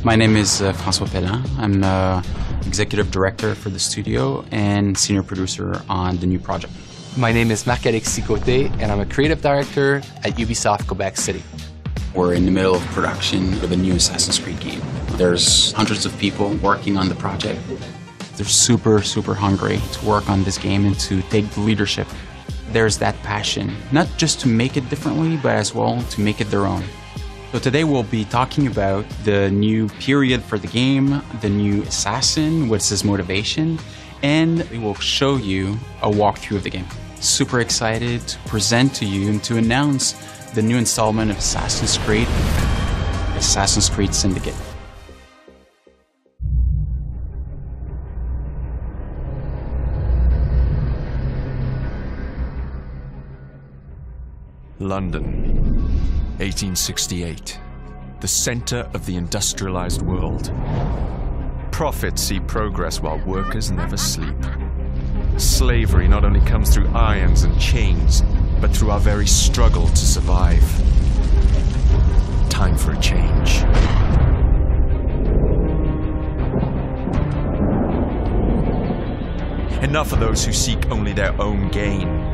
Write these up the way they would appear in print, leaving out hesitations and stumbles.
My name is François Pellin. I'm executive director for the studio and senior producer on the new project. My name is Marc-Alex Sicoté, and I'm a creative director at Ubisoft Quebec City. We're in the middle of production of a new Assassin's Creed game. There's hundreds of people working on the project. They're super, super hungry to work on this game and to take the leadership. There's that passion, not just to make it differently, but as well to make it their own. So today we'll be talking about the new period for the game, the new assassin, what's his motivation, and we will show you a walkthrough of the game. Super excited to present to you and to announce the new installment of Assassin's Creed Syndicate. London, 1868, the center of the industrialized world. Profits see progress while workers never sleep. Slavery not only comes through irons and chains, but through our very struggle to survive. Time for a change. Enough of those who seek only their own gain.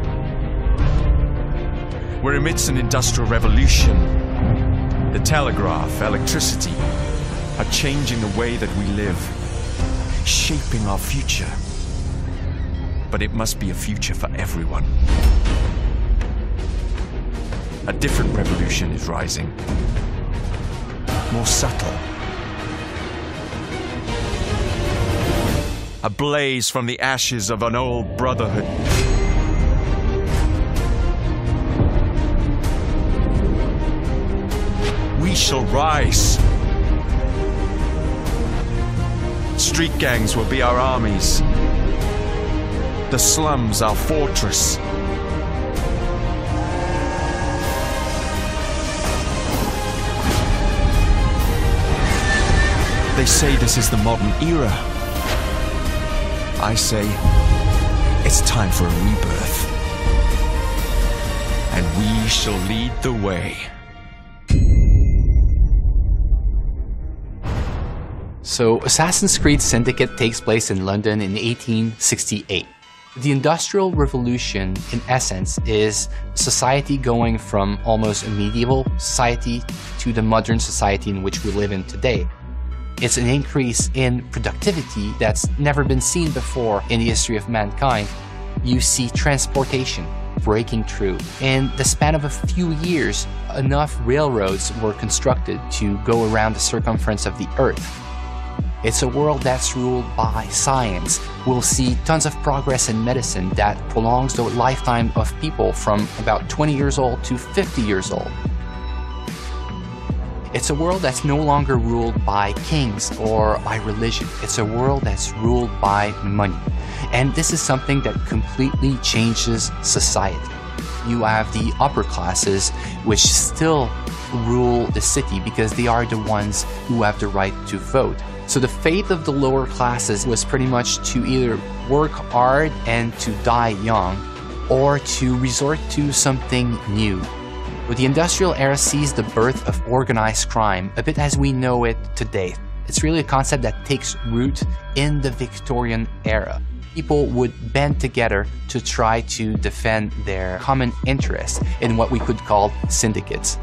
We're amidst an industrial revolution. The telegraph, electricity, are changing the way that we live, shaping our future. But it must be a future for everyone. A different revolution is rising, more subtle. A blaze from the ashes of an old brotherhood. We shall rise. Street gangs will be our armies. The slums our fortress. They say this is the modern era. I say it's time for a rebirth. And we shall lead the way. So, Assassin's Creed Syndicate takes place in London in 1868. The Industrial Revolution, in essence, is society going from almost a medieval society to the modern society in which we live in today. It's an increase in productivity that's never been seen before in the history of mankind. You see transportation breaking through. In the span of a few years, enough railroads were constructed to go around the circumference of the Earth. It's a world that's ruled by science. We'll see tons of progress in medicine that prolongs the lifetime of people from about 20 years old to 50 years old. It's a world that's no longer ruled by kings or by religion. It's a world that's ruled by money. And this is something that completely changes society. You have the upper classes, which still rule the city because they are the ones who have the right to vote. So the fate of the lower classes was pretty much to either work hard and to die young, or to resort to something new. The industrial era sees the birth of organized crime, a bit as we know it today. It's really a concept that takes root in the Victorian era. People would band together to try to defend their common interests in what we could call syndicates.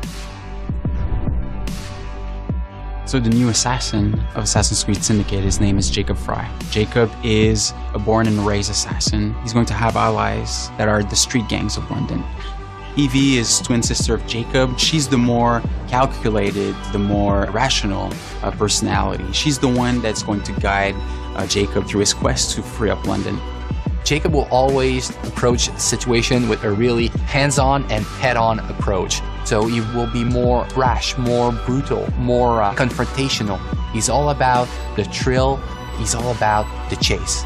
So the new assassin of Assassin's Creed Syndicate, his name is Jacob Frye. Jacob is a born and raised assassin. He's going to have allies that are the street gangs of London. Evie is twin sister of Jacob. She's the more calculated, the more rational personality. She's the one that's going to guide Jacob through his quest to free up London. Jacob will always approach the situation with a really hands-on and head-on approach. So he will be more brash, more brutal, more confrontational. He's all about the thrill. He's all about the chase.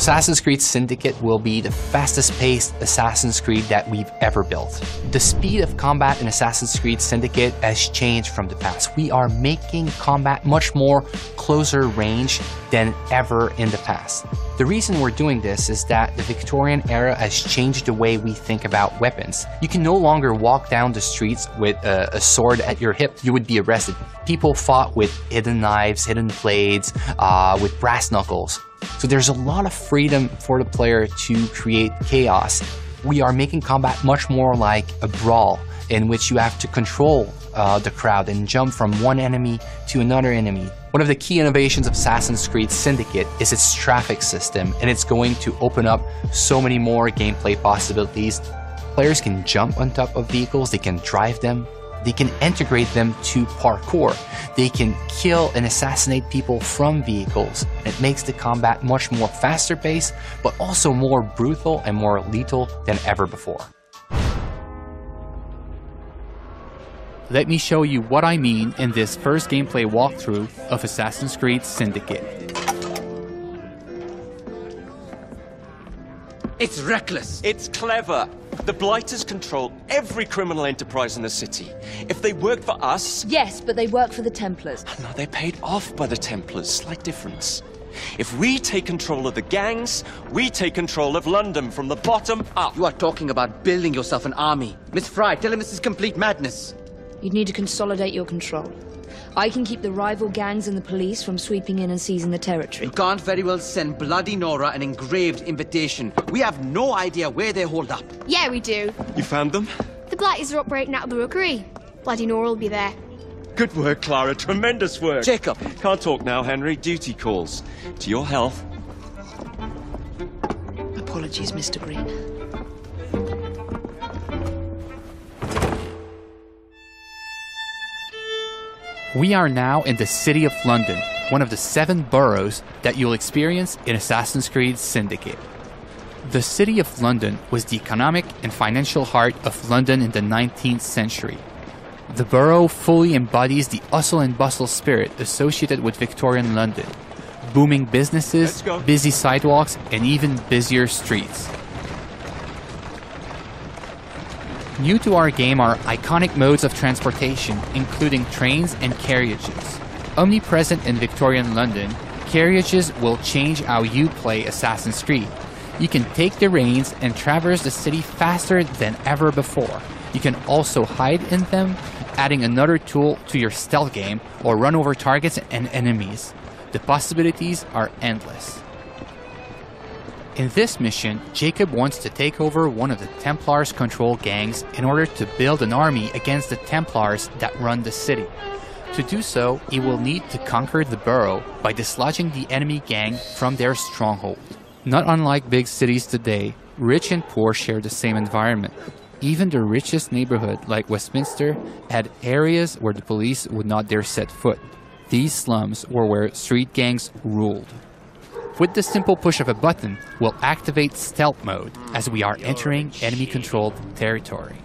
Assassin's Creed Syndicate will be the fastest-paced Assassin's Creed that we've ever built. The speed of combat in Assassin's Creed Syndicate has changed from the past. We are making combat much more closer range than ever in the past. The reason we're doing this is that the Victorian era has changed the way we think about weapons. You can no longer walk down the streets with a sword at your hip. You would be arrested. People fought with hidden knives, hidden blades, with brass knuckles. So there's a lot of freedom for the player to create chaos. We are making combat much more like a brawl in which you have to control the crowd and jump from one enemy to another enemy. One of the key innovations of Assassin's Creed Syndicate is its traffic system, and it's going to open up so many more gameplay possibilities. Players can jump on top of vehicles, they can drive them, they can integrate them to parkour. They can kill and assassinate people from vehicles. It makes the combat much more faster paced, but also more brutal and more lethal than ever before. Let me show you what I mean in this first gameplay walkthrough of Assassin's Creed Syndicate. It's reckless. It's clever. The Blighters control every criminal enterprise in the city. If they work for us... Yes, but they work for the Templars. No, they're paid off by the Templars. Slight difference. If we take control of the gangs, we take control of London from the bottom up. You are talking about building yourself an army. Miss Frye, tell him this is complete madness. You'd need to consolidate your control. I can keep the rival gangs and the police from sweeping in and seizing the territory. You can't very well send Bloody Nora an engraved invitation. We have no idea where they hold up. Yeah, we do. You found them? The Blighters are operating out of the rookery. Bloody Nora will be there. Good work, Clara. Tremendous work. Jacob. Can't talk now, Henry. Duty calls. To your health. Apologies, Mr. Green. We are now in the City of London, one of the 7 boroughs that you'll experience in Assassin's Creed Syndicate. The City of London was the economic and financial heart of London in the 19th century. The borough fully embodies the hustle and bustle spirit associated with Victorian London. Booming businesses, busy sidewalks, and even busier streets. New to our game are iconic modes of transportation, including trains and carriages. Omnipresent in Victorian London, carriages will change how you play Assassin's Creed. You can take the reins and traverse the city faster than ever before. You can also hide in them, adding another tool to your stealth game, or run over targets and enemies. The possibilities are endless. In this mission, Jacob wants to take over one of the Templars' control gangs in order to build an army against the Templars that run the city. To do so, he will need to conquer the borough by dislodging the enemy gang from their stronghold. Not unlike big cities today, rich and poor share the same environment. Even the richest neighborhood, like Westminster, had areas where the police would not dare set foot. These slums were where street gangs ruled. With the simple push of a button, we'll activate stealth mode as we are entering enemy-controlled territory.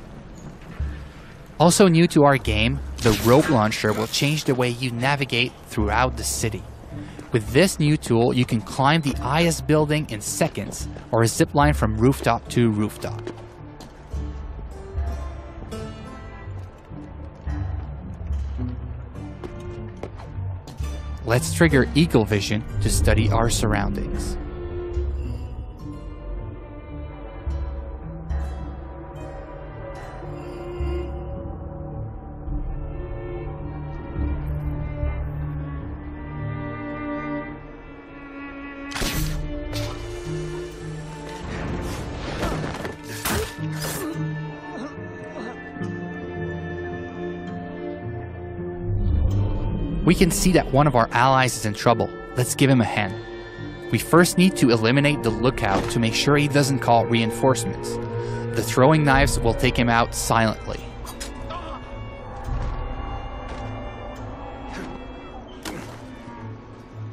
Also new to our game, the rope launcher will change the way you navigate throughout the city. With this new tool, you can climb the highest building in seconds, or zipline from rooftop to rooftop. Let's trigger Eagle Vision to study our surroundings. We can see that one of our allies is in trouble. Let's give him a hand. We first need to eliminate the lookout to make sure he doesn't call reinforcements. The throwing knives will take him out silently.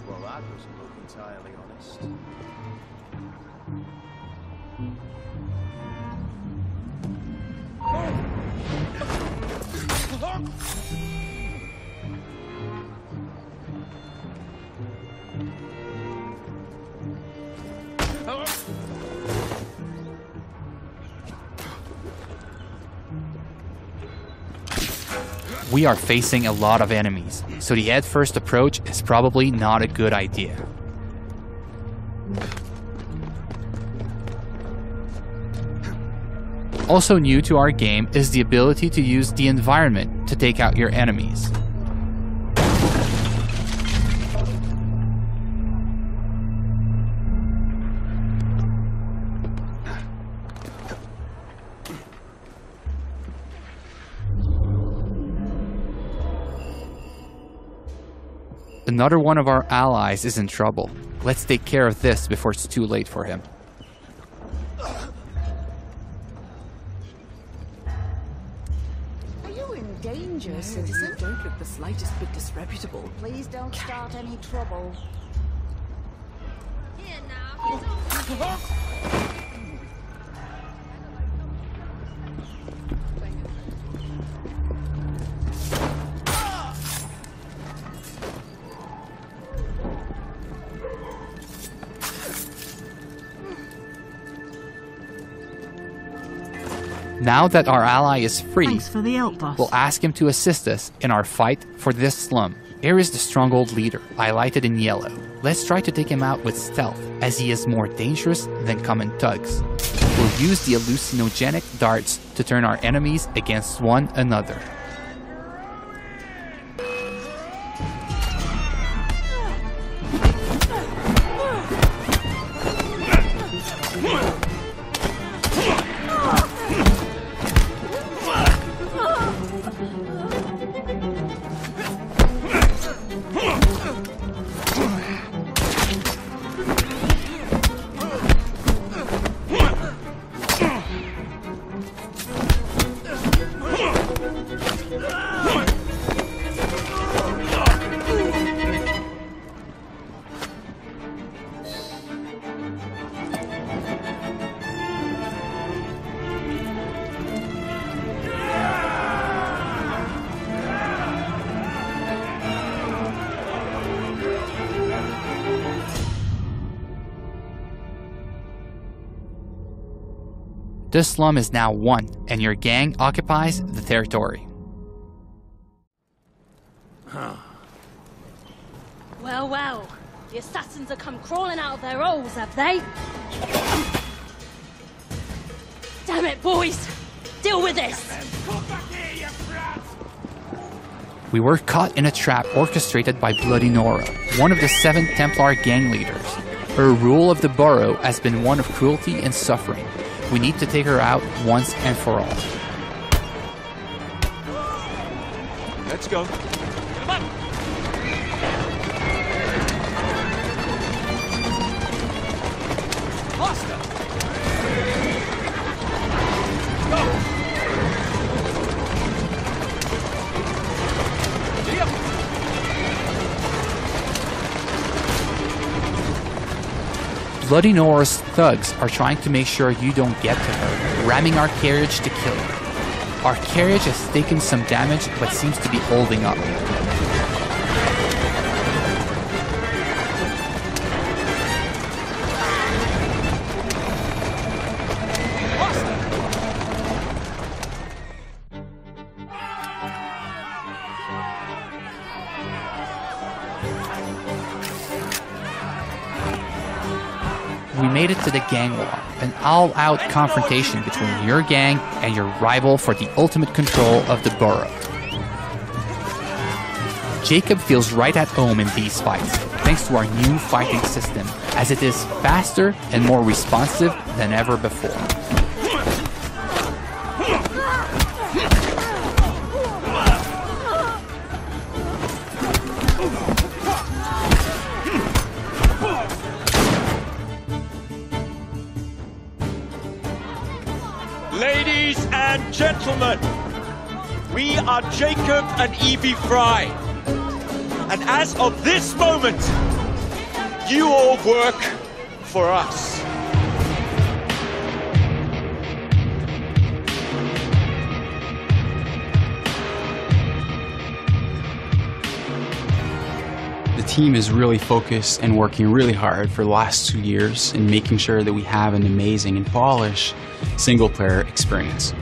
Well, that doesn't look entirely honest. We are facing a lot of enemies, so the head-first approach is probably not a good idea. Also new to our game is the ability to use the environment to take out your enemies. Another one of our allies is in trouble. Let's take care of this before it's too late for him. Are you in danger, citizen? You don't look the slightest bit disreputable. Please don't start any trouble. Here now. Now that our ally is free, Thanks for the help, boss. we'll ask him to assist us in our fight for this slum. Here is the stronghold leader, highlighted in yellow. Let's try to take him out with stealth, as he is more dangerous than common thugs. We'll use the hallucinogenic darts to turn our enemies against one another. This slum is now won, and your gang occupies the territory. Well, well, the assassins have come crawling out of their holes, have they? Damn it, boys! Deal with this! We were caught in a trap orchestrated by Bloody Nora, one of the 7 Templar gang leaders. Her rule of the borough has been one of cruelty and suffering. We need to take her out once and for all. Let's go. Come on. Faster. Go. Bloody Nora's thugs are trying to make sure you don't get to her, ramming our carriage to kill her. Our carriage has taken some damage but seems to be holding up. We made it to the gang war, an all-out confrontation between your gang and your rival for the ultimate control of the borough. Jacob feels right at home in these fights, thanks to our new fighting system, as it is faster and more responsive than ever before. Ladies and gentlemen, we are Jacob and Evie Frye. And as of this moment, you all work for us. The team is really focused and working really hard for the last 2 years in making sure that we have an amazing and polished single-player experience.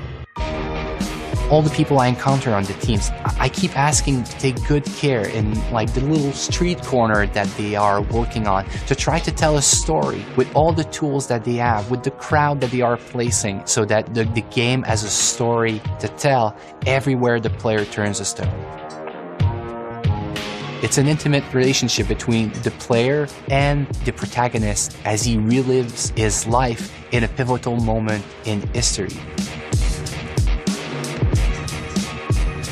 all the people I encounter on the teams, I keep asking to take good care in like the little street corner that they are working on, to try to tell a story with all the tools that they have, with the crowd that they are placing, so that the game has a story to tell everywhere the player turns a stone. It's an intimate relationship between the player and the protagonist as he relives his life in a pivotal moment in history.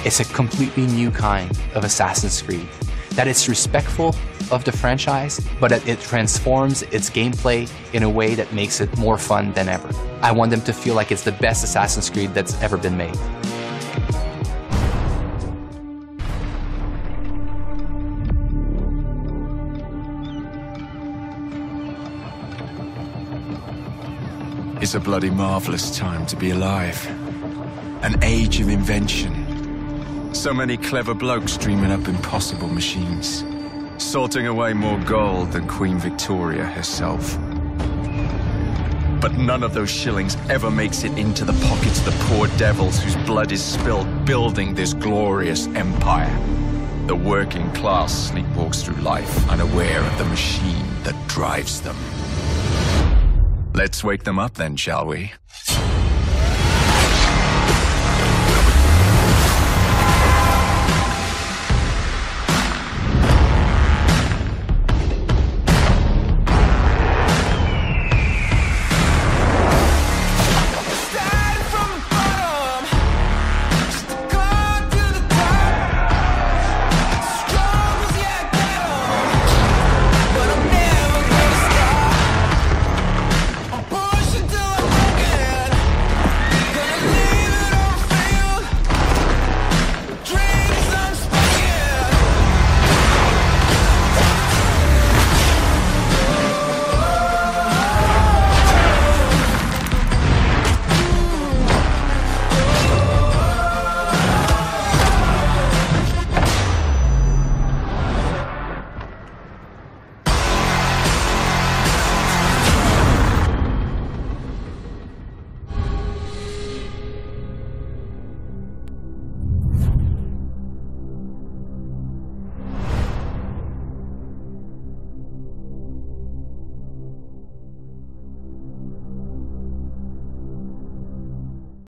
It's a completely new kind of Assassin's Creed, that it's respectful of the franchise, but that it transforms its gameplay in a way that makes it more fun than ever. I want them to feel like it's the best Assassin's Creed that's ever been made. It's a bloody marvelous time to be alive. An age of invention. So many clever blokes dreaming up impossible machines, sorting away more gold than Queen Victoria herself. But none of those shillings ever makes it into the pockets of the poor devils whose blood is spilled building this glorious empire. The working class sleepwalks through life unaware of the machine that drives them. Let's wake them up then, shall we?